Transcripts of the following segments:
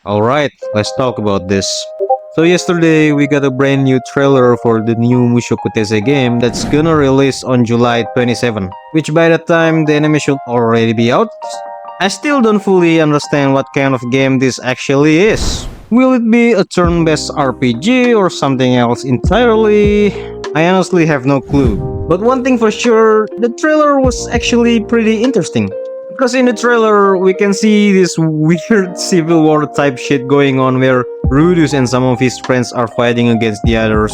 Alright, let's talk about this. So yesterday we got a brand new trailer for the new Mushoku Tensei game that's gonna release on July 27, which by the time the anime should already be out. I still don't fully understand what kind of game this actually is. Will it be a turn-based RPG or something else entirely? I honestly have no clue. But one thing for sure, the trailer was actually pretty interesting. Because in the trailer, we can see this weird civil war type shit going on where Rudeus and some of his friends are fighting against the others.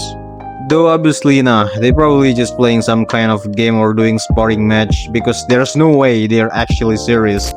Though obviously nah, they probably just playing some kind of game or doing sparring match because there's no way they're actually serious.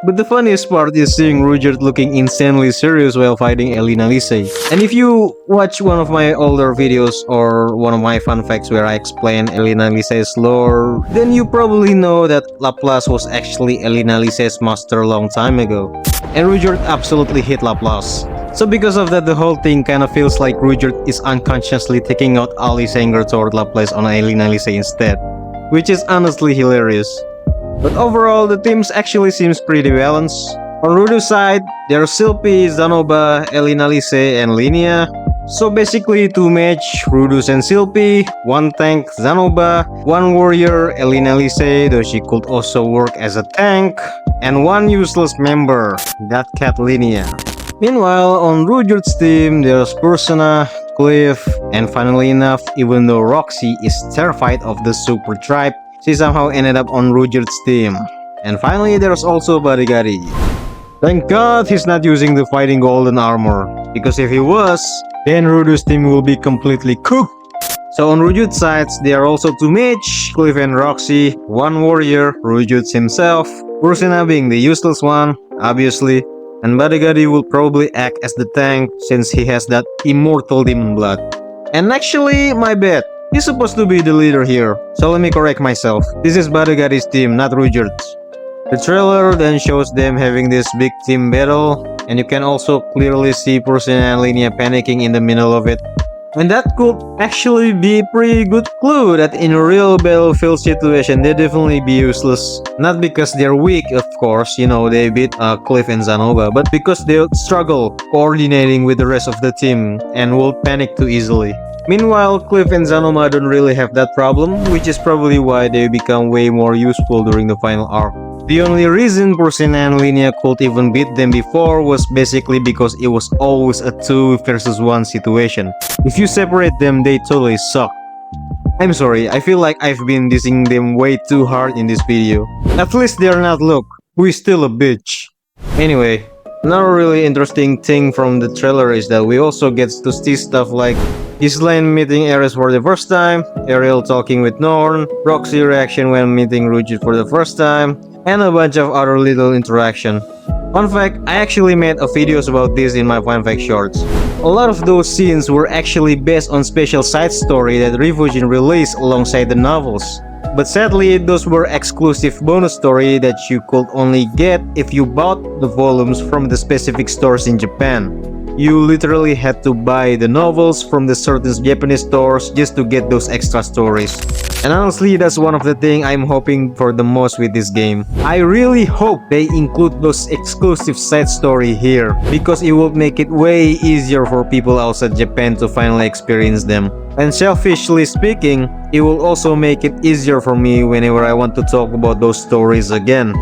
But the funniest part is seeing Ruijerd looking insanely serious while fighting Elinalise. And if you watch one of my older videos or one of my fun facts where I explain Elinalise's lore, then you probably know that Laplace was actually Elinalise's master a long time ago. And Ruijerd absolutely hit Laplace. So because of that, the whole thing kinda feels like Ruijerd is unconsciously taking out all his anger toward Laplace on Elinalise instead. Which is honestly hilarious. But overall, the teams actually seems pretty balanced. On Rudeus' side, there are Sylphiette, Zanoba, Elinalise, and Linnea. So basically, two match, Rudeus and Sylphiette, one tank, Zanoba, one warrior, Elinalise, though she could also work as a tank, and one useless member, that cat Linnea. Meanwhile, on Ruijerd's team, there's Persona, Cliff, and funnily enough, even though Roxy is terrified of the super tribe, she somehow ended up on Ruijerd's team. And finally, there's also Bodyguard. Thank God he's not using the fighting golden armor, because if he was, then Rudeus' team will be completely cooked. So on Ruijerd's sides, there are also two mages, Cliff and Roxy, one warrior, Ruijerd himself, Persona being the useless one, obviously, and Bodyguard will probably act as the tank since he has that immortal demon blood. And actually, my bad. He's supposed to be the leader here, so let me correct myself. This is Bodyguard's team, not Ruijerd's. The trailer then shows them having this big team battle, and you can also clearly see Persona and Linnea panicking in the middle of it. And that could actually be a pretty good clue that in a real battlefield situation they'd definitely be useless. Not because they're weak, of course, you know, they beat Cliff and Zanoba, but because they struggle coordinating with the rest of the team and will panic too easily. Meanwhile, Cliff and Zanoba don't really have that problem, which is probably why they become way more useful during the final arc. The only reason Persona and Linnea could even beat them before was basically because it was always a 2 versus 1 situation. If you separate them, they totally suck. I'm sorry, I feel like I've been dissing them way too hard in this video. At least they're not Luke, who is still a bitch. Anyway, another really interesting thing from the trailer is that we also get to see stuff like Ghislaine meeting Eris for the first time, Ariel talking with Norn, Roxy reaction when meeting Ruijerd for the first time, and a bunch of other little interaction. Fun fact, I actually made a videos about this in my fun fact shorts. A lot of those scenes were actually based on special side story that Ruijerd released alongside the novels. But sadly, those were exclusive bonus story that you could only get if you bought the volumes from the specific stores in Japan. You literally had to buy the novels from the certain Japanese stores just to get those extra stories. And honestly, that's one of the things I'm hoping for the most with this game. I really hope they include those exclusive side story here, because it will make it way easier for people outside Japan to finally experience them. And selfishly speaking, it will also make it easier for me whenever I want to talk about those stories again.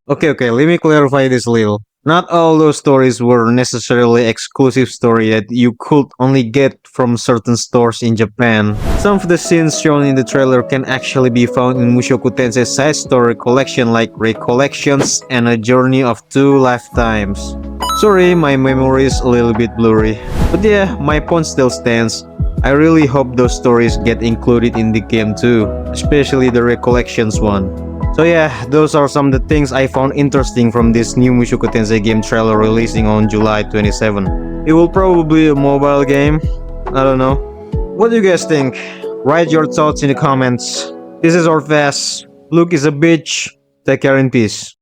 Okay, let me clarify this a little. Not all those stories were necessarily exclusive story that you could only get from certain stores in Japan. Some of the scenes shown in the trailer can actually be found in Mushoku Tensei side story collection like Recollections and A Journey of Two Lifetimes. Sorry, my memory is a little bit blurry. But yeah, my point still stands. I really hope those stories get included in the game too, especially the Recollections one. So yeah, those are some of the things I found interesting from this new Mushoku Tensei game trailer releasing on July 27. It will probably be a mobile game, I don't know. What do you guys think? Write your thoughts in the comments. This is Orfast. Luke is a bitch. Take care and peace.